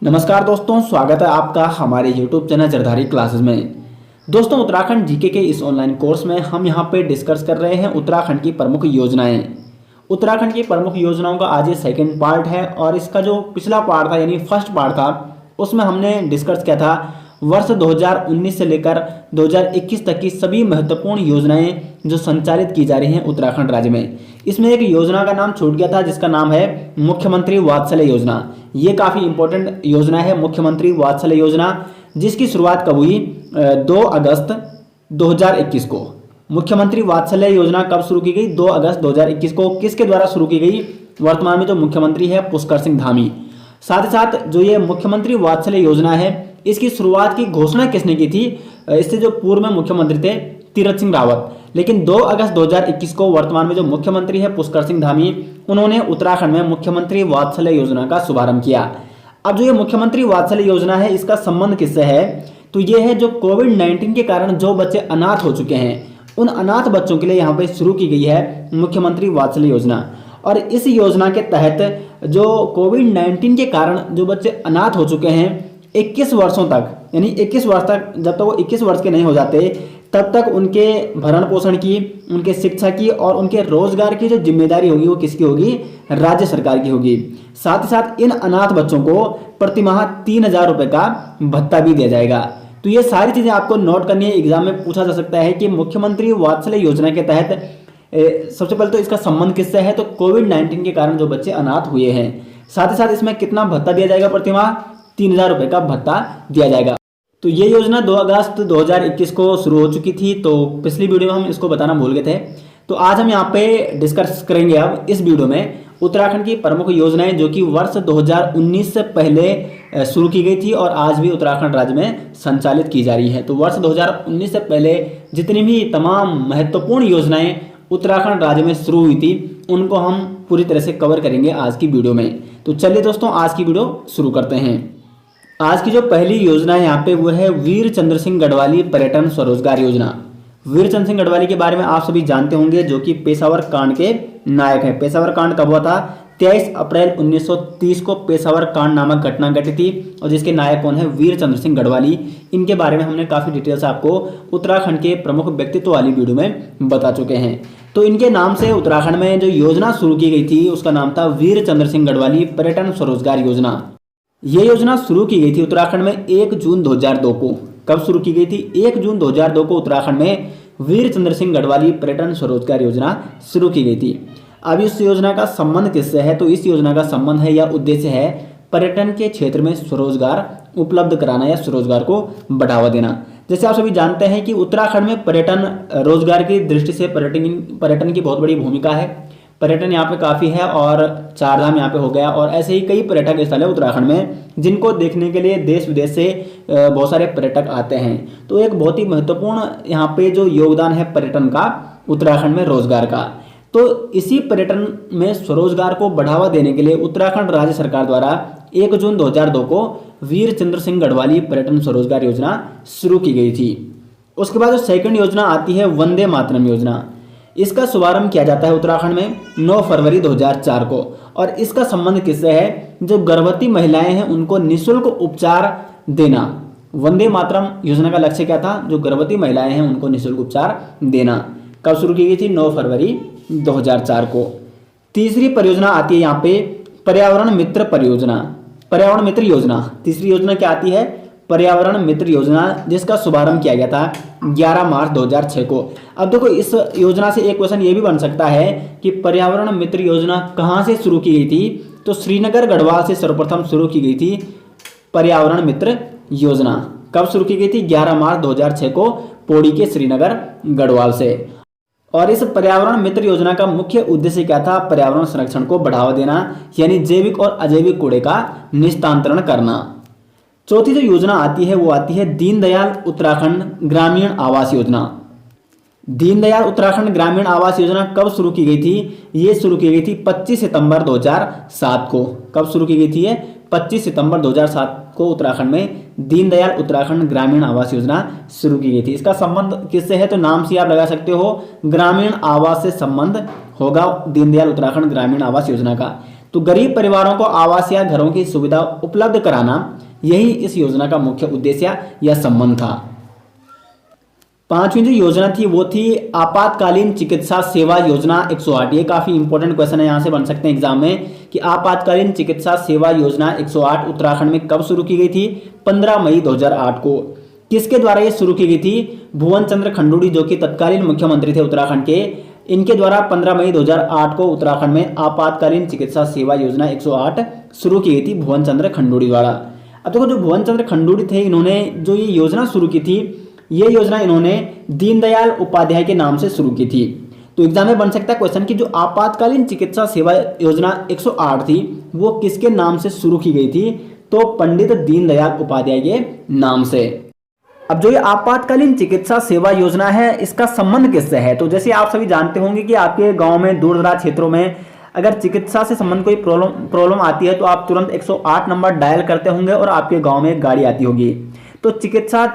नमस्कार दोस्तों, स्वागत है आपका हमारे YouTube चैनल जरधारी क्लासेस में। दोस्तों, उत्तराखंड जीके के इस ऑनलाइन कोर्स में हम यहां पे डिस्कस कर रहे हैं उत्तराखंड की प्रमुख योजनाएं। उत्तराखंड की प्रमुख योजनाओं का आज ये सेकंड पार्ट है और इसका जो पिछला पार्ट था यानी फर्स्ट पार्ट था उसमें हमने डिस्कस किया था वर्ष 2019 से लेकर 2021 तक की सभी महत्वपूर्ण योजनाएं जो संचालित की जा रही हैं उत्तराखंड राज्य में। इसमें एक योजना का नाम छूट गया था जिसका नाम है मुख्यमंत्री वात्सल्य योजना। ये काफ़ी इंपॉर्टेंट योजना है मुख्यमंत्री वात्सल्य योजना, जिसकी शुरुआत कब हुई 2 अगस्त 2021 को। मुख्यमंत्री वात्सल्य योजना कब शुरू की गई? 2 अगस्त 2021 को। किसके द्वारा शुरू की गई? वर्तमान में जो मुख्यमंत्री है पुष्कर सिंह धामी। साथ ही साथ जो ये मुख्यमंत्री वात्सल्य योजना है इसकी शुरुआत की घोषणा किसने की थी? इससे जो पूर्व में मुख्यमंत्री थे तीरथ सिंह रावत, लेकिन 2 अगस्त 2021 को वर्तमान में जो मुख्यमंत्री है पुष्कर सिंह धामी, उन्होंने उत्तराखंड में मुख्यमंत्री वात्सल्य योजना का शुभारंभ किया। अब जो ये मुख्यमंत्री वात्सल्य योजना है इसका संबंध किससे है? तो ये है जो कोविड-19 के कारण जो बच्चे अनाथ हो चुके हैं उन अनाथ बच्चों के लिए यहाँ पे शुरू की गई है मुख्यमंत्री वात्सल्य योजना। और इस योजना के तहत जो कोविड-19 के कारण जो बच्चे अनाथ हो चुके हैं 21 वर्षों तक, यानी 21 वर्ष तक, जब तक वो 21 वर्ष के नहीं हो जाते तब तक उनके भरण पोषण की, उनके शिक्षा की और उनके रोजगार की जो जिम्मेदारी होगी वो किसकी होगी? राज्य सरकार की होगी। साथ ही साथ इन अनाथ बच्चों को प्रतिमाह 3,000 रुपये का भत्ता भी दिया जाएगा। तो ये सारी चीज़ें आपको नोट करनी है, एग्जाम में पूछा जा सकता है कि मुख्यमंत्री वात्सल्य योजना के तहत सबसे पहले तो इसका संबंध किससे है? तो कोविड-19 के कारण जो बच्चे अनाथ हुए हैं। साथ ही साथ इसमें कितना भत्ता दिया जाएगा? प्रतिमाह 3,000 रुपये का भत्ता दिया जाएगा। तो ये योजना 2 अगस्त 2021 को शुरू हो चुकी थी। तो पिछली वीडियो में हम इसको बताना भूल गए थे। तो आज हम यहाँ पे डिस्कस करेंगे अब इस वीडियो में उत्तराखंड की प्रमुख योजनाएं जो कि वर्ष 2019 से पहले शुरू की गई थी और आज भी उत्तराखंड राज्य में संचालित की जा रही है। तो वर्ष 2019 से पहले जितनी भी तमाम महत्वपूर्ण योजनाएं उत्तराखंड राज्य में शुरू हुई थी उनको हम पूरी तरह से कवर करेंगे आज की वीडियो में। तो चलिए दोस्तों, आज की वीडियो शुरू करते हैं। आज की जो पहली योजना है यहाँ पे वो है वीर चंद्र सिंह गढ़वाली पर्यटन स्वरोजगार योजना। वीर चंद्र सिंह गढ़वाली के बारे में आप सभी जानते होंगे जो कि पेशावर कांड के नायक हैं। पेशावर कांड कब हुआ था? 23 अप्रैल 1930 को पेशावर कांड नामक घटना घटी थी और जिसके नायक कौन है? वीर चंद्र सिंह गढ़वाली। इनके बारे में हमने काफ़ी डिटेल से आपको उत्तराखंड के प्रमुख व्यक्तित्व वाली वीडियो में बता चुके हैं। तो इनके नाम से उत्तराखंड में जो योजना शुरू की गई थी उसका नाम था वीर चंद्र सिंह गढ़वाली पर्यटन स्वरोजगार योजना। ये योजना शुरू की गई थी उत्तराखंड में 1 जून 2002 को। कब शुरू की गई थी? 1 जून 2002 को उत्तराखंड में वीर चंद्र सिंह गढ़वाली पर्यटन स्वरोजगार योजना शुरू की गई थी। अब इस योजना का संबंध किससे है? तो इस योजना का संबंध है या उद्देश्य है पर्यटन के क्षेत्र में स्वरोजगार उपलब्ध कराना या स्वरोजगार को बढ़ावा देना। जैसे आप सभी जानते हैं कि उत्तराखंड में पर्यटन रोजगार की दृष्टि से पर्यटन की बहुत बड़ी भूमिका है। पर्यटन यहाँ पे काफ़ी है और चारधाम यहाँ पे हो गया और ऐसे ही कई पर्यटक स्थल है उत्तराखंड में जिनको देखने के लिए देश विदेश से बहुत सारे पर्यटक आते हैं। तो एक बहुत ही महत्वपूर्ण यहाँ पे जो योगदान है पर्यटन का उत्तराखंड में रोजगार का। तो इसी पर्यटन में स्वरोजगार को बढ़ावा देने के लिए उत्तराखंड राज्य सरकार द्वारा 1 जून 2002 को वीर चंद्र सिंह गढ़वाली पर्यटन स्वरोजगार योजना शुरू की गई थी। उसके बाद जो सेकंड योजना आती है वंदे मातरम योजना। इसका शुभारंभ किया जाता है उत्तराखंड में 9 फरवरी 2004 को और इसका संबंध किससे है? जो गर्भवती महिलाएं हैं उनको निःशुल्क उपचार देना। वंदे मातरम योजना का लक्ष्य क्या था? जो गर्भवती महिलाएं हैं उनको निःशुल्क उपचार देना। कब शुरू की गई थी? 9 फरवरी 2004 को। तीसरी परियोजना आती है यहाँ पे पर्यावरण मित्र परियोजना, पर्यावरण मित्र योजना। तीसरी योजना क्या आती है? पर्यावरण मित्र योजना, जिसका शुभारंभ किया गया था 11 मार्च 2006 को। अब देखो इस योजना से एक क्वेश्चन ये भी बन सकता है कि पर्यावरण मित्र योजना कहाँ से शुरू की गई थी? तो श्रीनगर गढ़वाल से सर्वप्रथम शुरू की गई थी पर्यावरण मित्र योजना। कब शुरू की गई थी? 11 मार्च 2006 को पौड़ी के श्रीनगर गढ़वाल से। और इस पर्यावरण मित्र योजना का मुख्य उद्देश्य क्या था? पर्यावरण संरक्षण को बढ़ावा देना, यानी जैविक और अजैविक कूड़े का निस्तांतरण करना। चौथी जो योजना आती है वो आती है दीनदयाल उत्तराखंड ग्रामीण आवास योजना। दीनदयाल उत्तराखंड ग्रामीण आवास योजना कब शुरू की गई थी? ये शुरू की गई थी 25 सितंबर 2007 को। कब शुरू की गई थी ये? 25 सितंबर 2007 को उत्तराखंड में दीनदयाल उत्तराखंड ग्रामीण आवास योजना शुरू की गई थी। इसका संबंध किससे है? तो नाम से आप लगा सकते हो, ग्रामीण आवास से संबंध होगा दीनदयाल उत्तराखंड ग्रामीण आवास योजना का। तो गरीब परिवारों को आवास या घरों की सुविधा उपलब्ध कराना, यही इस योजना का मुख्य उद्देश्य या संबंध था। पांचवी जो योजना थी वो थी आपातकालीन चिकित्सा सेवा योजना 108। ये काफी इंपॉर्टेंट क्वेश्चन है, यहां से बन सकते हैं एग्जाम में कि आपातकालीन चिकित्सा सेवा योजना 108 उत्तराखंड में कब शुरू की गई थी? 15 मई 2008 को। किसके द्वारा ये शुरू की गई थी? भुवन चंद्र खंडूड़ी, जो कि तत्कालीन मुख्यमंत्री थे उत्तराखंड के, इनके द्वारा 15 मई 2008 को उत्तराखंड में आपातकालीन चिकित्सा सेवा योजना 108 शुरू की गई थी भुवन चंद्र खंडूड़ी द्वारा। अब देखो, जो भुवन चंद्र खंडूड़ी थे, इन्होंने जो ये योजना शुरू की थी, ये योजना इन्होंने दीनदयाल उपाध्याय के नाम से शुरू की थी। तो एग्जाम में बन सकता है क्वेश्चन कि जो आपातकालीन चिकित्सा सेवा योजना 108 थी वो किसके नाम से शुरू की गई थी? तो पंडित दीनदयाल उपाध्याय के नाम से। अब जो ये आपातकालीन चिकित्सा सेवा योजना है, इसका संबंध किससे है? तो जैसे आप सभी जानते होंगे कि आपके गांव में, दूर दराज क्षेत्रों में अगर चिकित्सा से संबंध कोई प्रॉब्लम आती है तो आप तुरंत 108 नंबर डायल करते होंगे और आपके गांव में एक गाड़ी आती होगी। तो चिकित्सा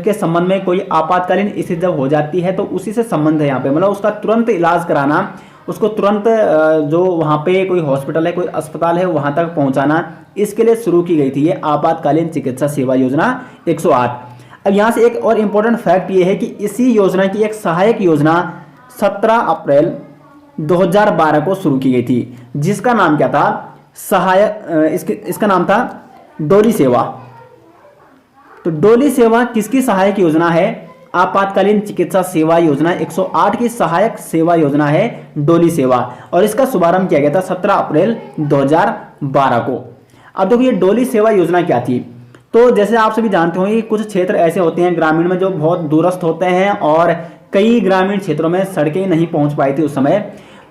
के संबंध में कोई आपातकालीन स्थिति जब हो जाती है तो उसी से संबंध है यहाँ पे, मतलब उसका तुरंत इलाज कराना, उसको तुरंत जो वहाँ पे कोई हॉस्पिटल है, कोई अस्पताल है, वहाँ तक पहुँचाना, इसके लिए शुरू की गई थी ये आपातकालीन चिकित्सा सेवा योजना 108। अब यहाँ से एक और इम्पोर्टेंट फैक्ट ये है कि इसी योजना की एक सहायक योजना 17 अप्रैल 2012 को शुरू की गई थी, जिसका नाम क्या था? इसका नाम था डोली सेवा। तो डोली सेवा किसकी सहायक योजना है? आपातकालीन चिकित्सा सेवा योजना 108 की सहायक सेवा योजना है डोली सेवा, और इसका शुभारंभ किया गया था 17 अप्रैल 2012 को। अब देखो, ये डोली सेवा योजना क्या थी? तो जैसे आप सभी जानते होंगे, कुछ क्षेत्र ऐसे होते हैं ग्रामीण में जो बहुत दूरस्थ होते हैं और कई ग्रामीण क्षेत्रों में सड़कें नहीं पहुंच पाई थी उस समय।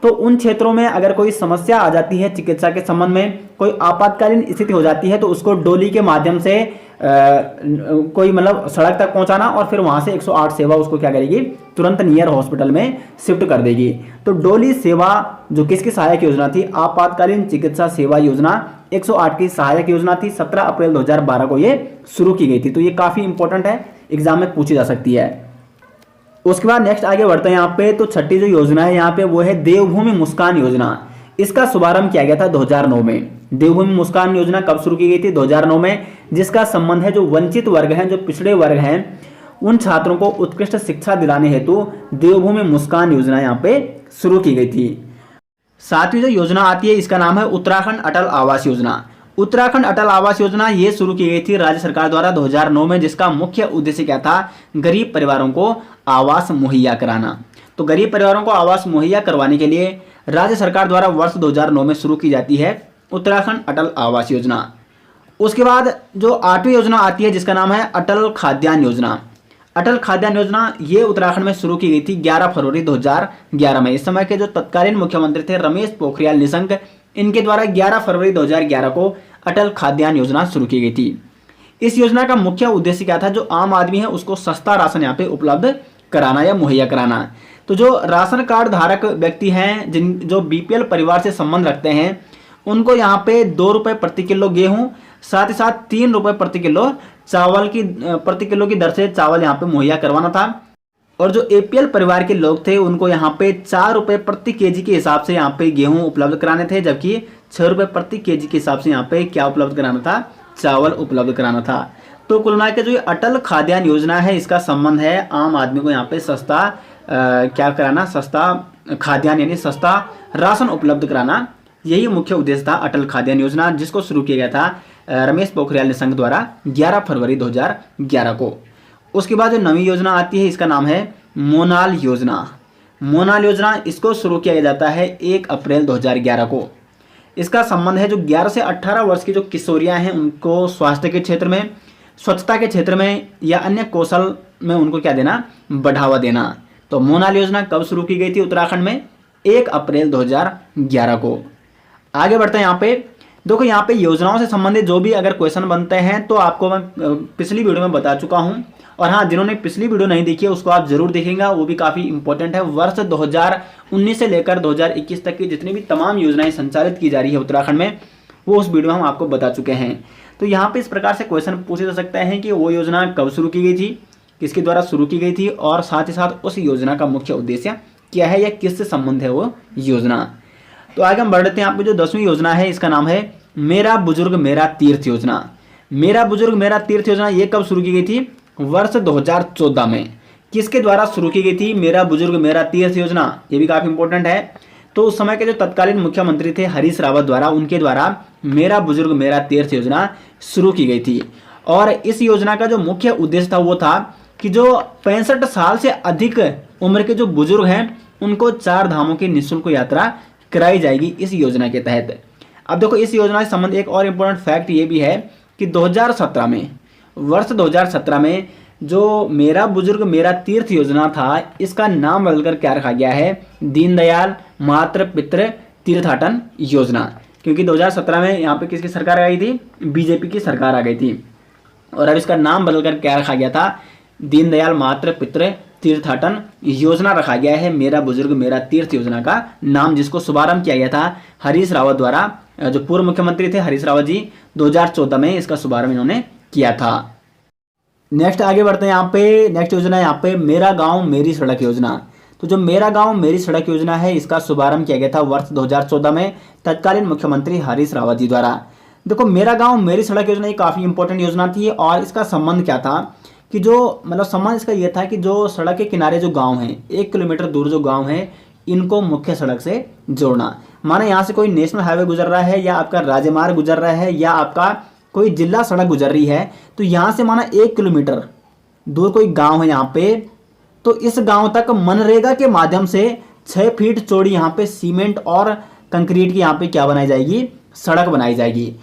तो उन क्षेत्रों में अगर कोई समस्या आ जाती है चिकित्सा के संबंध में, कोई आपातकालीन स्थिति हो जाती है, तो उसको डोली के माध्यम से कोई मतलब सड़क तक पहुंचाना और फिर वहां से 108 सेवा उसको क्या करेगी? तुरंत नियर हॉस्पिटल में शिफ्ट कर देगी। तो डोली सेवा जो किसकी सहायक योजना थी? आपातकालीन चिकित्सा सेवा योजना 108 की सहायक योजना थी। 17 अप्रैल 2012 को ये शुरू की गई थी। तो ये काफी इंपॉर्टेंट है, एग्जाम में पूछी जा सकती है। उसके बाद नेक्स्ट आगे बढ़ते हैं यहाँ पे। तो छठी जो योजना है यहाँ पे वो है देवभूमि मुस्कान योजना। इसका शुभारंभ किया गया था 2009 में। देवभूमि मुस्कान योजना कब शुरू की गई थी? 2009 में, जिसका संबंध है जो वंचित वर्ग हैं, जो पिछड़े वर्ग हैं, उन छात्रों को उत्कृष्ट शिक्षा दिलाने हेतु देवभूमि मुस्कान योजना यहाँ पे शुरू की गई थी। सातवीं जो योजना आती है इसका नाम है उत्तराखंड अटल आवास योजना। उत्तराखंड अटल आवास योजना ये शुरू की गई थी राज्य सरकार द्वारा 2009 में, जिसका मुख्य उद्देश्य क्या था? गरीब परिवारों को आवास मुहैया कराना। तो गरीब परिवारों को आवास मुहैया करवाने के लिए राज्य सरकार द्वारा वर्ष 2009 में शुरू की जाती है उत्तराखंड अटल आवास योजना। उसके बाद जो आठवीं योजना आती है जिसका नाम है अटल खाद्यान्न योजना। अटल खाद्यान्न योजना ये उत्तराखंड में शुरू की गई थी 11 फरवरी 2011 में। इस समय के जो तत्कालीन मुख्यमंत्री थे रमेश पोखरियाल निशंक, इनके द्वारा 11 फरवरी 2011 को अटल खाद्यान्न योजना शुरू की गई थी। इस योजना का मुख्य उद्देश्य क्या था? जो आम आदमी है उसको सस्ता राशन यहाँ पे उपलब्ध कराना या मुहैया कराना। तो जो राशन कार्ड धारक व्यक्ति हैं, जो बीपीएल परिवार से संबंध रखते हैं, उनको यहाँ पे 2 रुपये प्रति किलो गेहूं, साथ ही साथ 3 रुपये प्रति किलो चावल की प्रति किलो की दर से चावल यहाँ पे मुहैया करवाना था। और जो एपीएल परिवार के लोग थे उनको यहाँ पे 4 रुपये प्रति केजी के हिसाब से यहाँ पे गेहूं उपलब्ध कराने थे, जबकि 6 रुपये प्रति केजी के हिसाब से यहाँ पे क्या उपलब्ध कराना था? चावल उपलब्ध कराना था। तो कुल मिला के जो ये अटल खाद्यान्न योजना है इसका संबंध है आम आदमी को यहाँ पे सस्ता क्या कराना? सस्ता खाद्यान्न यानी सस्ता राशन उपलब्ध कराना। यही मुख्य उद्देश्य था अटल खाद्यान्न योजना, जिसको शुरू किया गया था रमेश पोखरियाल निशंक द्वारा 11 फरवरी 2011 को। उसके बाद जो नवी योजना आती है इसका नाम है मोनाल योजना। मोनाल योजना इसको शुरू किया जाता है 1 अप्रैल 2011 को। इसका संबंध है जो 11 से 18 वर्ष की जो किशोरियां हैं उनको स्वास्थ्य के क्षेत्र में, स्वच्छता के क्षेत्र में या अन्य कौशल में उनको क्या देना? बढ़ावा देना। तो मोनाल योजना कब शुरू की गई थी उत्तराखंड में? 1 अप्रैल 2011 को। आगे बढ़ते हैं यहाँ पे। देखो यहाँ पे योजनाओं से संबंधित जो भी अगर क्वेश्चन बनते हैं तो आपको मैं पिछली वीडियो में बता चुका हूँ, और हाँ, जिन्होंने पिछली वीडियो नहीं देखी है उसको आप जरूर देखेंगे, वो भी काफ़ी इंपॉर्टेंट है। वर्ष 2019 से लेकर 2021 तक की जितनी भी तमाम योजनाएं संचालित की जा रही है उत्तराखंड में, वो उस वीडियो में हम आपको बता चुके हैं। तो यहाँ पे इस प्रकार से क्वेश्चन पूछे जा सकते हैं कि वो योजना कब शुरू की गई थी, किसके द्वारा शुरू की गई थी, और साथ ही साथ उस योजना का मुख्य उद्देश्य क्या है या किससे संबंध है वो योजना। तो आगे हम बढ़ लेते हैं। यहाँ पे जो 10वीं योजना है इसका नाम है मेरा बुजुर्ग मेरा तीर्थ योजना। मेरा बुजुर्ग मेरा तीर्थ योजना ये कब शुरू की गई थी? वर्ष 2014 में। किसके द्वारा शुरू की गई थी मेरा बुजुर्ग मेरा तीर्थ योजना? ये भी काफी इंपॉर्टेंट है। तो उस समय के जो तत्कालीन मुख्यमंत्री थे हरीश रावत द्वारा, उनके द्वारा मेरा बुजुर्ग मेरा तीर्थ योजना शुरू की गई थी। और इस योजना का जो मुख्य उद्देश्य था वो था कि जो 65 साल से अधिक उम्र के जो बुजुर्ग हैं उनको 4 धामों की निःशुल्क यात्रा कराई जाएगी इस योजना के तहत। अब देखो इस योजना से संबंध एक और इम्पोर्टेंट फैक्ट ये भी है कि 2017 में, वर्ष 2017 में जो मेरा बुजुर्ग मेरा तीर्थ योजना था इसका नाम बदलकर क्या रखा गया है? दीनदयाल मातृ पितृ तीर्थाटन योजना। क्योंकि 2017 में यहाँ पे किसकी सरकार आ गई थी? बीजेपी की सरकार आ गई थी। और अब इसका नाम बदलकर क्या रखा गया था? दीनदयाल मातृ पितृ तीर्थाटन योजना रखा गया है। मेरा बुजुर्ग मेरा तीर्थ योजना का नाम, जिसको शुभारंभ किया गया था हरीश रावत द्वारा। जो पूर्व मुख्यमंत्री थे हरीश रावत जी, 2014 में इसका शुभारंभ इन्होंने किया था। नेक्स्ट आगे बढ़ते हैं। यहाँ पे नेक्स्ट योजना है यहाँ पे मेरा गांव मेरी सड़क योजना। तो जो मेरा गांव मेरी सड़क योजना है इसका शुभारंभ किया गया था वर्ष 2014 में तत्कालीन मुख्यमंत्री हरीश रावत जी द्वारा। देखो मेरा गांव मेरी सड़क योजना ये काफी इंपॉर्टेंट योजना थी। और इसका संबंध क्या था कि जो मतलब संबंध इसका ये था कि जो सड़क के किनारे जो गांव हैं, 1 किलोमीटर दूर जो गांव है, इनको मुख्य सड़क से जोड़ना। माना यहाँ से कोई नेशनल हाईवे गुजर रहा है या आपका राजमार्ग गुजर रहा है या आपका कोई जिला सड़क गुजर रही है, तो यहाँ से माना 1 किलोमीटर दूर कोई गांव है यहाँ पे, तो इस गांव तक मनरेगा के माध्यम से 6 फीट चौड़ी यहाँ पे सीमेंट और कंक्रीट की यहाँ पे क्या बनाई जाएगी? सड़क बनाई जाएगी।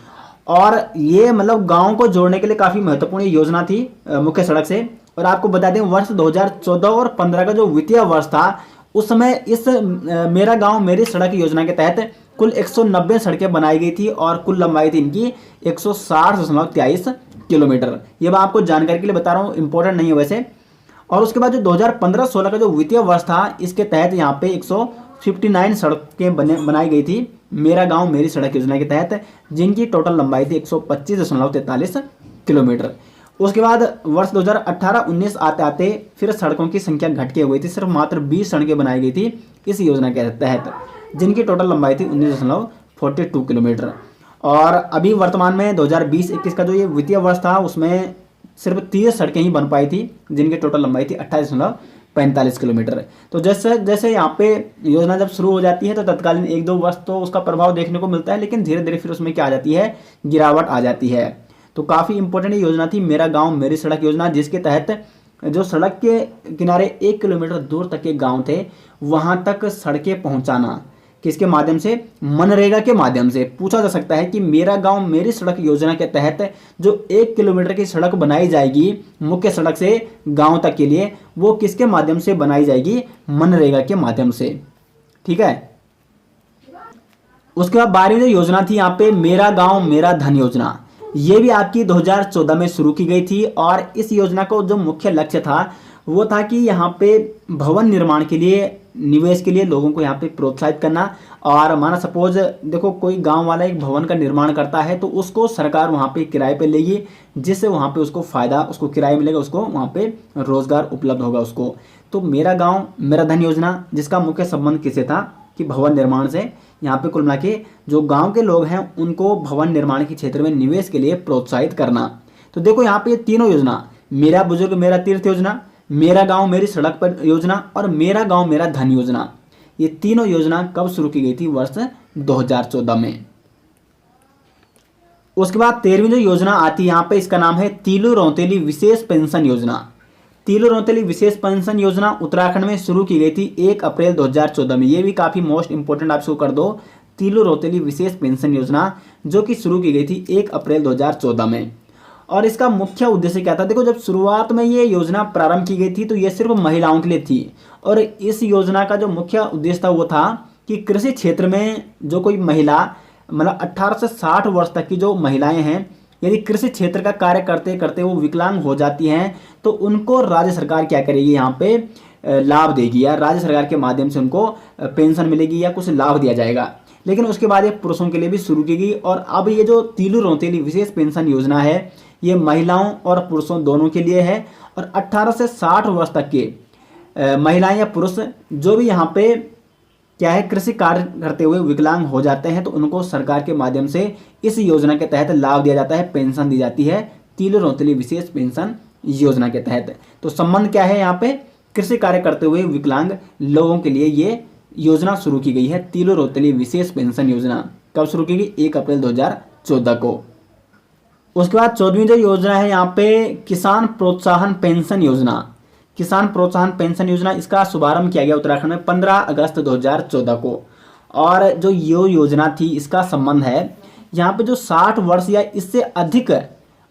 और ये मतलब गांव को जोड़ने के लिए काफी महत्वपूर्ण योजना थी मुख्य सड़क से। और आपको बता दें वर्ष 2014 और 15 का जो वित्तीय वर्ष था उस समय इस मेरा गांव मेरी सड़क योजना के तहत कुल 190 सड़कें बनाई गई थी और कुल लंबाई थी इनकी 160.23 किलोमीटर। ये मैं आपको जानकारी के लिए बता रहा हूँ, इंपॉर्टेंट नहीं है वैसे। और उसके बाद जो 2015-16 का जो वित्तीय वर्ष था इसके तहत यहाँ पे 159 सड़कें बनाई गई थी मेरा गांव मेरी सड़क योजना के तहत, जिनकी टोटल लंबाई थी 125.43 किलोमीटर। उसके बाद वर्ष 2018-19 आते आते फिर सड़कों की संख्या घट के हुई थी, सिर्फ मात्र 20 सड़कें बनाई गई थी इस योजना के तहत, जिनकी टोटल लंबाई थी 19.42 किलोमीटर। और अभी वर्तमान में 2020-21 का जो ये वित्तीय वर्ष था उसमें सिर्फ 30 सड़कें ही बन पाई थी, जिनकी टोटल लंबाई थी 28.45 किलोमीटर। तो जैसे जैसे यहाँ पे योजना जब शुरू हो जाती है तो तत्कालीन 1-2 वर्ष तो उसका प्रभाव देखने को मिलता है, लेकिन धीरे धीरे फिर उसमें क्या आ जाती है? गिरावट आ जाती है। तो काफ़ी इंपॉर्टेंट योजना थी मेरा गांव मेरी सड़क योजना, जिसके तहत जो सड़क के किनारे 1 किलोमीटर दूर तक के गांव थे वहां तक सड़कें पहुंचाना किसके माध्यम से? मनरेगा के माध्यम से। पूछा जा सकता है कि मेरा गांव मेरी सड़क योजना के तहत जो 1 किलोमीटर की सड़क बनाई जाएगी मुख्य सड़क से गांव तक के लिए, वो किसके माध्यम से बनाई जाएगी? मनरेगा के माध्यम से। ठीक है। उसके बाद 12वीं योजना थी यहाँ पे मेरा गांव मेरा धन योजना। ये भी आपकी 2014 में शुरू की गई थी। और इस योजना का जो मुख्य लक्ष्य था वो था कि यहाँ पे भवन निर्माण के लिए, निवेश के लिए लोगों को यहाँ पे प्रोत्साहित करना। और माना सपोज देखो कोई गांव वाला एक भवन का निर्माण करता है तो उसको सरकार वहाँ पे किराए पे लेगी, जिससे वहाँ पे उसको फायदा, उसको किराए मिलेगा, उसको वहाँ पे रोजगार उपलब्ध होगा उसको। तो मेरा गांव मेरा धन योजना जिसका मुख्य संबंध किसे था? कि भवन निर्माण से। यहाँ पे कुल मिला के जो गांव के लोग हैं उनको भवन निर्माण के क्षेत्र में निवेश के लिए प्रोत्साहित करना। तो देखो यहाँ पे ये तीनों योजना, मेरा बुजुर्ग मेरा तीर्थ योजना, मेरा गांव मेरी सड़क पर योजना और मेरा गांव मेरा धन योजना, ये तीनों योजना कब शुरू की गई थी? वर्ष 2014 में। उसके बाद 13वीं जो योजना आती है यहाँ पे, इसका नाम है तीलू रौतेली विशेष पेंशन योजना। तीलू रौतेली विशेष पेंशन योजना उत्तराखंड में शुरू की गई थी 1 अप्रैल 2014 में। ये भी काफी मोस्ट इंपोर्टेंट आप इसको कर दो, तीलू रौतेली विशेष पेंशन योजना जो कि शुरू की गई थी 1 अप्रैल 2014 में। और इसका मुख्य उद्देश्य क्या था? देखो जब शुरुआत में ये योजना प्रारंभ की गई थी तो ये सिर्फ महिलाओं के लिए थी। और इस योजना का जो मुख्य उद्देश्य था वो था कि कृषि क्षेत्र में जो कोई महिला मतलब 18 से 60 वर्ष तक की जो महिलाएं हैं, यदि कृषि क्षेत्र का कार्य करते करते वो विकलांग हो जाती हैं तो उनको राज्य सरकार क्या करेगी? यहाँ पे लाभ देगी या राज्य सरकार के माध्यम से उनको पेंशन मिलेगी या कुछ लाभ दिया जाएगा। लेकिन उसके बाद ये पुरुषों के लिए भी शुरू की गई। और अब ये जो तीलू रौतेली विशेष पेंशन योजना है ये महिलाओं और पुरुषों दोनों के लिए है। और 18 से 60 वर्ष तक के महिलाएं या पुरुष जो भी यहाँ पे क्या है, कृषि कार्य करते हुए विकलांग हो जाते हैं तो उनको सरकार के माध्यम से इस योजना के तहत लाभ दिया जाता है, पेंशन दी जाती है, तीलो रौतेली विशेष पेंशन योजना के तहत। तो संबंध क्या है यहाँ पे, कृषि कार्य करते हुए विकलांग लोगों के लिए ये योजना शुरू की गई है, तीलो रौतेली विशेष पेंशन योजना। कब शुरू की गई, 1 अप्रैल 2014 को। उसके बाद 14वीं जो योजना है यहाँ पे किसान प्रोत्साहन पेंशन योजना। किसान प्रोत्साहन पेंशन योजना, इसका शुभारंभ किया गया उत्तराखंड में 15 अगस्त 2014 को। और जो ये योजना थी इसका संबंध है यहाँ पे जो 60 वर्ष या इससे अधिक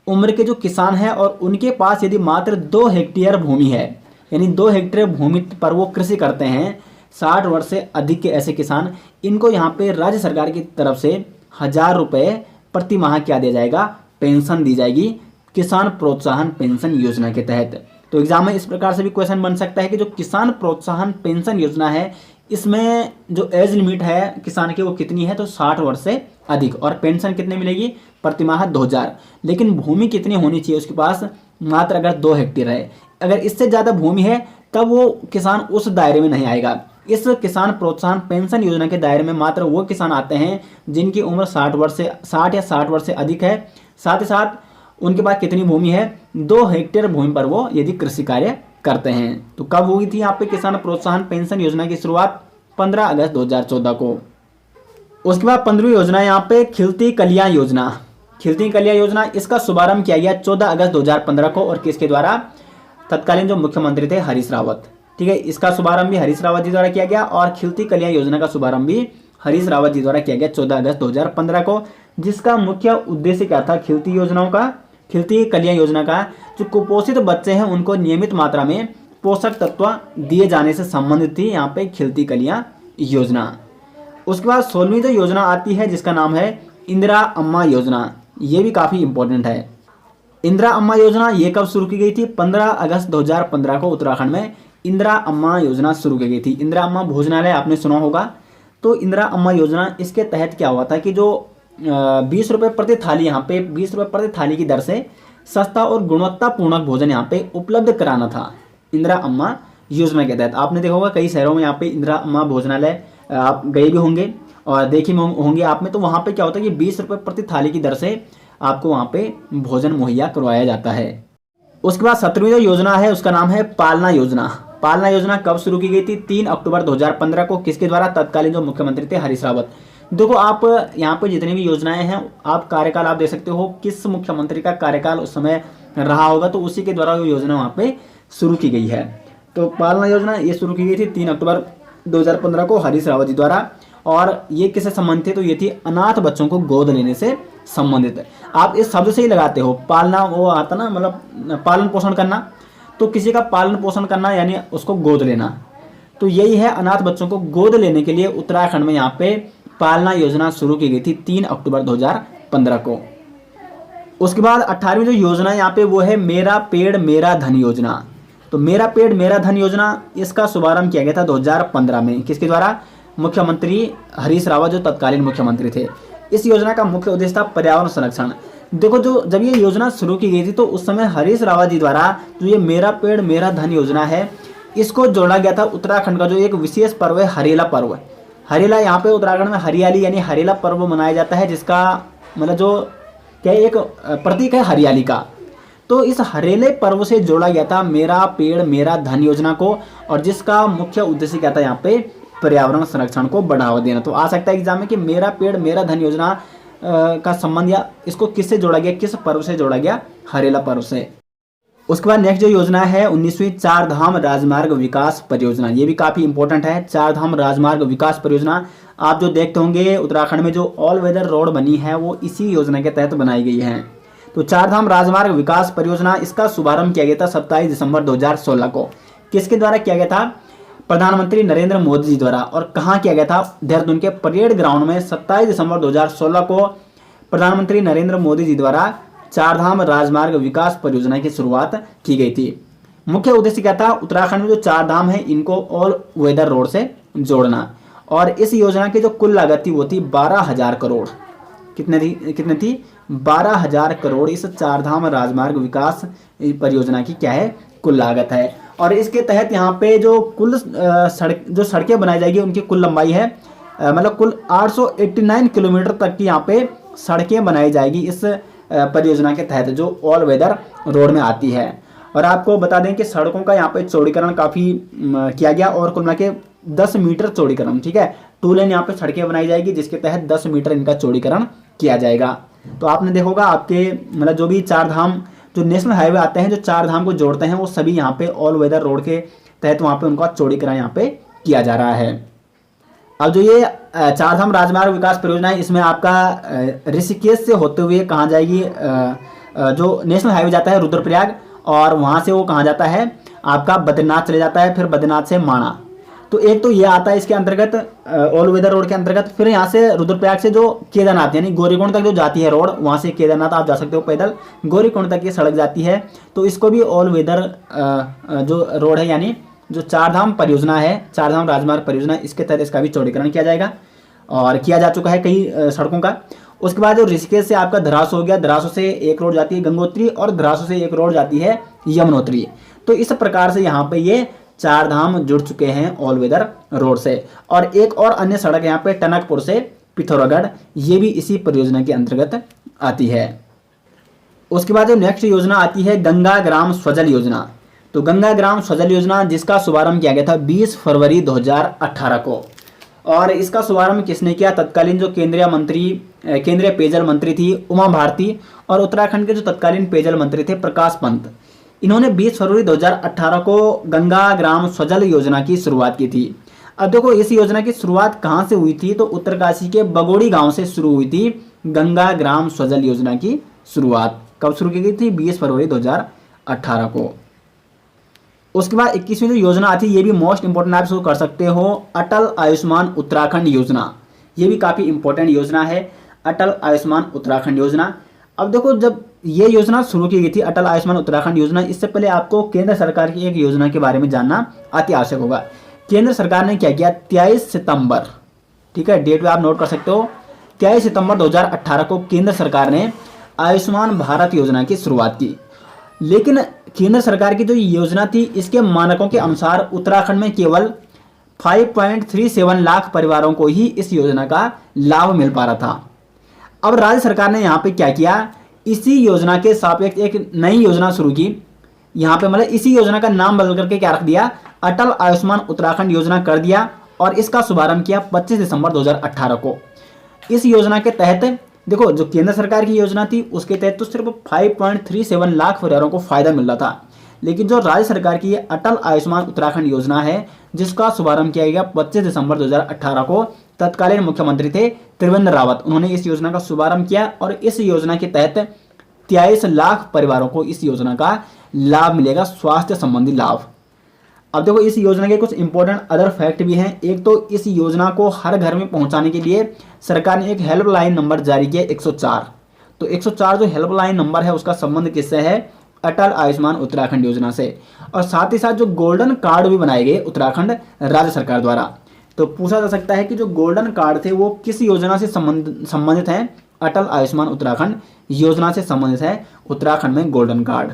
उम्र के जो किसान हैं और उनके पास यदि मात्र 2 हेक्टेयर भूमि है, यानी 2 हेक्टेयर भूमि पर वो कृषि करते हैं, 60 वर्ष से अधिक के ऐसे किसान, इनको यहाँ पे राज्य सरकार की तरफ से 1000 रुपये प्रति माह क्या दिया जाएगा, पेंशन दी जाएगी किसान प्रोत्साहन पेंशन योजना के तहत। तो एग्जाम में इस प्रकार से भी क्वेश्चन बन सकता है कि जो किसान प्रोत्साहन पेंशन योजना है इसमें जो एज लिमिट है किसान की वो कितनी है, तो 60 वर्ष से अधिक, और पेंशन कितने मिलेगी, प्रतिमाह 2000। लेकिन भूमि कितनी होनी चाहिए उसके पास, मात्र अगर 2 हेक्टेयर है। अगर इससे ज़्यादा भूमि है तब वो किसान उस दायरे में नहीं आएगा। इस किसान प्रोत्साहन पेंशन योजना के दायरे में मात्र वो किसान आते हैं जिनकी उम्र 60 या 60 वर्ष से अधिक है, साथ ही साथ उनके पास कितनी भूमि है, 2 हेक्टेयर भूमि पर वो यदि कृषि कार्य करते हैं। तो कब हुई थी यहाँ पे किसान प्रोत्साहन पेंशन योजना की शुरुआत, 15 अगस्त 2014 को। उसके बाद 15वीं योजना यहाँ पे खिलती कलियां योजना। खिलती कलियां योजना, इसका शुभारंभ किया गया 14 अगस्त 2015 को, और किसके द्वारा, तत्कालीन जो मुख्यमंत्री थे हरीश रावत। ठीक है, इसका शुभारंभ भी हरीश रावत जी द्वारा किया गया और खिलती कलियां योजना का शुभारंभ भी हरीश रावत जी द्वारा किया गया 14 अगस्त 2015 को। जिसका मुख्य उद्देश्य क्या था, खिलती कलियां योजना का जो कुपोषित बच्चे हैं उनको नियमित मात्रा में पोषक तत्व दिए जाने से संबंधित थी यहाँ पे खिलती कलियां योजना। उसके बाद 16वीं जो योजना आती है जिसका नाम है इंदिरा अम्मा योजना, ये भी काफ़ी इंपॉर्टेंट है। इंदिरा अम्मा योजना ये कब शुरू की गई थी, 15 अगस्त 2015 को उत्तराखंड में इंदिरा अम्मा योजना शुरू की गई थी। इंदिरा अम्मा भोजनालय आपने सुना होगा। तो इंदिरा अम्मा योजना, इसके तहत क्या हुआ था कि जो 20 रुपये प्रति थाली, यहाँ पे 20 रुपये प्रति थाली की दर से सस्ता और गुणवत्तापूर्ण भोजन यहाँ पे उपलब्ध कराना था इंदिरा अम्मा योजना के तहत। आपने देखा होगा कई शहरों में यहाँ पे इंदिरा अम्मा भोजनालय आप गए भी होंगे और देखे होंगे आप में। तो वहाँ पे क्या होता है कि 20 रुपये प्रति थाली की दर से आपको वहाँ पे भोजन मुहैया करवाया जाता है। उसके बाद 17वीं जो योजना है उसका नाम है पालना योजना। पालना योजना कब शुरू की गई थी, 3 अक्टूबर 2015 को। किसके द्वारा, तत्कालीन जो मुख्यमंत्री थे हरीश रावत। देखो आप यहाँ पे जितनी भी योजनाएं हैं आप कार्यकाल आप देख सकते हो किस मुख्यमंत्री का कार्यकाल उस समय रहा होगा, तो उसी के द्वारा वो योजना वहाँ पे शुरू की गई है। तो पालना योजना ये शुरू की गई थी 3 अक्टूबर 2015 को हरीश रावत जी द्वारा। और ये किससे संबंधित है, तो ये थी अनाथ बच्चों को गोद लेने से संबंधित। आप इस शब्द से ही लगाते हो, पालना वो आता ना, मतलब पालन पोषण करना, तो किसी का पालन पोषण करना यानी उसको गोद लेना। तो यही है, अनाथ बच्चों को गोद लेने के लिए उत्तराखंड में यहाँ पे पालना योजना शुरू की गई थी 3 अक्टूबर 2015 को। उसके बाद 18वीं जो योजना यहाँ पे वो है मेरा पेड़ मेरा धन योजना। तो मेरा पेड़ मेरा धन योजना, इसका शुभारंभ किया गया था 2015 में। किसके द्वारा, मुख्यमंत्री हरीश रावत जो तत्कालीन मुख्यमंत्री थे। इस योजना का मुख्य उद्देश्य था पर्यावरण संरक्षण। देखो जब ये योजना शुरू की गई थी तो उस समय हरीश रावत जी द्वारा जो ये मेरा पेड़ मेरा धन योजना है इसको जोड़ा गया था उत्तराखंड का जो एक विशेष पर्व है हरेला पर्व। हरेला यहाँ पे उत्तराखंड में हरियाली यानी हरेला पर्व मनाया जाता है, जिसका मतलब जो क्या एक प्रतीक है हरियाली का। तो इस हरेले पर्व से जोड़ा गया था मेरा पेड़ मेरा धन योजना को, और जिसका मुख्य उद्देश्य क्या था यहाँ पे पर्यावरण संरक्षण को बढ़ावा देना। तो आ सकता है एग्जाम में कि मेरा पेड़ मेरा धन योजना का संबंध या इसको किससे जोड़ा गया, किस पर्व से जोड़ा गया, हरेला पर्व से। उसके बाद नेक्स्ट जो योजना है 19वीं चार धाम राजमार्ग विकास परियोजना। ये भी काफ़ी इंपॉर्टेंट है, चार धाम राजमार्ग विकास परियोजना। आप जो देखते होंगे उत्तराखंड में जो ऑल वेदर रोड बनी है वो इसी योजना के तहत बनाई गई है। तो चार धाम राजमार्ग विकास परियोजना, इसका शुभारंभ किया गया था 27 दिसंबर 2016 को। किसके द्वारा किया गया था, प्रधानमंत्री नरेंद्र मोदी जी द्वारा। और कहाँ किया गया था, देहरादून के परेड ग्राउंड में 27 दिसंबर 2016 को प्रधानमंत्री नरेंद्र मोदी जी द्वारा चार धाम राजमार्ग विकास परियोजना की शुरुआत की गई थी। मुख्य उद्देश्य क्या था, उत्तराखंड में जो चार धाम है इनको ऑल वेदर रोड से जोड़ना। और इस योजना की जो कुल लागत थी वो थी 12,000 करोड़। कितने थी 12,000 करोड़ इस चार धाम राजमार्ग विकास परियोजना की क्या है, कुल लागत है। और इसके तहत यहाँ पे जो कुल सड़कें बनाई जाएगी उनकी कुल लंबाई है मतलब कुल 889 किलोमीटर तक की यहाँ पे सड़कें बनाई जाएगी इस परियोजना के तहत, जो ऑल वेदर रोड में आती है। और आपको बता दें कि सड़कों का यहाँ पे चौड़ीकरण काफ़ी किया गया और कुल मिला के 10 मीटर चौड़ीकरण, ठीक है, 2 लेन यहाँ पे सड़कें बनाई जाएगी जिसके तहत 10 मीटर इनका चौड़ीकरण किया जाएगा। तो आपने देखा होगा आपके मतलब जो भी 4 धाम जो नेशनल हाईवे आते हैं जो 4 धाम को जोड़ते हैं वो सभी यहाँ पे ऑल वेदर रोड के तहत वहाँ पे उनका चौड़ीकरण यहाँ पे किया जा रहा है। अब जो ये 4 धाम राजमार्ग विकास परियोजना है इसमें आपका ऋषिकेश से होते हुए कहाँ जाएगी, जो नेशनल हाईवे जाता है रुद्रप्रयाग और वहाँ से वो कहाँ जाता है आपका बद्रीनाथ चले जाता है, फिर बद्रीनाथ से माणा। तो एक तो ये आता है इसके अंतर्गत ऑल वेदर रोड के अंतर्गत। फिर यहाँ से रुद्रप्रयाग से जो केदारनाथ यानी गौरीकुंड तक जो जाती है रोड, वहाँ से केदारनाथ आप जा सकते हो पैदल, गौरीकुंड तक ये सड़क जाती है। तो इसको भी ऑल वेदर जो रोड है यानी जो 4 धाम परियोजना है, 4 धाम राजमार्ग परियोजना, इसके तहत इसका भी चौड़ीकरण किया जाएगा और किया जा चुका है कई सड़कों का। उसके बाद जो ऋषिकेश से आपका धरासू हो गया, धरासू से एक रोड जाती है गंगोत्री और धरासू से एक रोड जाती है यमुनोत्री। तो इस प्रकार से यहाँ पे ये 4 धाम जुड़ चुके हैं ऑल वेदर रोड से। और एक और अन्य सड़क यहाँ पे टनकपुर से पिथौरागढ़, ये भी इसी परियोजना के अंतर्गत आती है। उसके बाद जो नेक्स्ट योजना आती है गंगा ग्राम स्वजल योजना। तो गंगा ग्राम स्वजल योजना जिसका शुभारंभ किया गया था 20 फरवरी 2018 को। और इसका शुभारंभ किसने किया, तत्कालीन जो केंद्रीय पेयजल मंत्री थी उमा भारती और उत्तराखंड के जो तत्कालीन पेयजल मंत्री थे प्रकाश पंत, इन्होंने 20 फरवरी 2018 को गंगा ग्राम स्वजल योजना की शुरुआत की थी। अब देखो इस योजना की शुरुआत कहाँ से हुई थी, तो उत्तरकाशी के बगोड़ी गांव से शुरू हुई थी गंगा ग्राम स्वजल योजना की शुरुआत। कब शुरू की गई थी, 20 फरवरी 2018 को। उसके बाद 21वीं जो योजना आती है ये भी मोस्ट इंपोर्टेंट आप शुरू कर सकते हो, अटल आयुष्मान उत्तराखंड योजना। ये भी काफ़ी इंपॉर्टेंट योजना है, अटल आयुष्मान उत्तराखंड योजना। अब देखो जब ये योजना शुरू की गई थी अटल आयुष्मान उत्तराखंड योजना, इससे पहले आपको केंद्र सरकार की एक योजना के बारे में जानना अति आवश्यक होगा। केंद्र सरकार ने क्या किया, 23 सितंबर, ठीक है, डेट पे आप नोट कर सकते हो, 23 सितंबर 2018 को केंद्र सरकार ने आयुष्मान भारत योजना की शुरुआत की। लेकिन केंद्र सरकार की जो योजना थी इसके मानकों के अनुसार उत्तराखंड में केवल 5.37 लाख परिवारों को ही इस योजना का लाभ मिल पा रहा था। अब राज्य सरकार ने यहाँ पे क्या किया, इसी योजना के सापेक्ष एक नई योजना शुरू की। यहाँ पे मतलब इसी योजना का नाम बदल करके क्या रख दिया, अटल आयुष्मान उत्तराखंड योजना कर दिया और इसका शुभारंभ किया 25 दिसंबर 2018 को। इस योजना के तहत देखो जो केंद्र सरकार की योजना थी उसके तहत तो सिर्फ 5.37 लाख परिवारों को फायदा मिल रहा था, लेकिन जो राज्य सरकार की अटल आयुष्मान उत्तराखंड योजना है जिसका शुभारंभ किया गया 25 दिसंबर 2018 को, तत्कालीन मुख्यमंत्री थे त्रिवेंद्र रावत, उन्होंने इस योजना का शुभारंभ किया और इस योजना के तहत 23 लाख परिवारों को इस योजना का लाभ मिलेगा, स्वास्थ्य संबंधी लाभ। अब देखो इस योजना के कुछ इंपॉर्टेंट अदर फैक्ट भी हैं। एक तो इस योजना को हर घर में पहुंचाने के लिए सरकार ने एक हेल्पलाइन नंबर जारी किया 104। तो 104 जो हेल्पलाइन नंबर है उसका संबंध किससे है, अटल आयुष्मान उत्तराखंड योजना से। और साथ ही साथ जो गोल्डन कार्ड भी बनाए गए उत्तराखंड राज्य सरकार द्वारा। तो पूछा जा सकता है कि जो गोल्डन कार्ड थे वो किस योजना से संबंधित हैं, अटल आयुष्मान उत्तराखंड योजना से संबंधित है उत्तराखंड में गोल्डन कार्ड।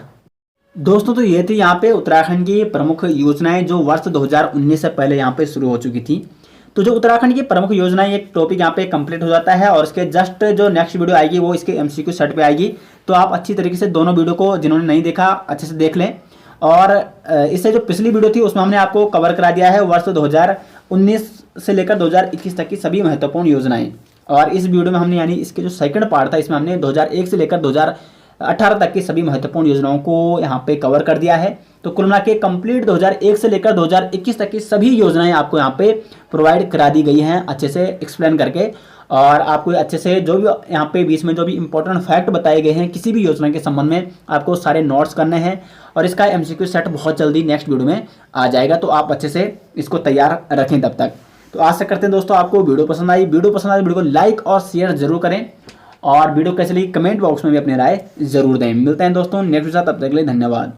दोस्तों तो ये थी यहाँ पे उत्तराखंड की प्रमुख योजनाएं जो वर्ष 2019 से पहले यहाँ पे शुरू हो चुकी थी। तो जो उत्तराखंड की प्रमुख योजनाएं एक टॉपिक यहाँ पे कंप्लीट हो जाता है और इसके जस्ट जो नेक्स्ट वीडियो आएगी वो इसके MCQ सेट पे आएगी। तो आप अच्छी तरीके से दोनों वीडियो को जिन्होंने नहीं देखा अच्छे से देख लें। और इससे जो पिछली वीडियो थी उसमें हमने आपको कवर करा दिया है वर्ष 2019 से लेकर 2021 तक की सभी महत्वपूर्ण योजनाएं। और इस वीडियो में हमने यानी इसके जो सेकंड पार्ट था इसमें हमने 2001 से लेकर 2018 तक की सभी महत्वपूर्ण योजनाओं को यहाँ पे कवर कर दिया है। तो कुल मिला के कंप्लीट 2001 से लेकर 2021 तक की सभी योजनाएं आपको यहाँ पे प्रोवाइड करा दी गई हैं अच्छे से एक्सप्लेन करके। और आपको अच्छे से जो भी यहाँ पे बीच में जो भी इंपॉर्टेंट फैक्ट बताए गए हैं किसी भी योजना के संबंध में आपको सारे नोट्स करने हैं। और इसका MCQ सेट बहुत जल्दी नेक्स्ट वीडियो में आ जाएगा, तो आप अच्छे से इसको तैयार रखें तब तक। तो आशा करते हैं दोस्तों आपको वीडियो पसंद आई। वीडियो को लाइक और शेयर जरूर करें और वीडियो कैसे लगी कमेंट बॉक्स में भी अपनी राय जरूर दें। मिलते हैं दोस्तों नेक्स्ट वीडियो, तब तक के लिए धन्यवाद।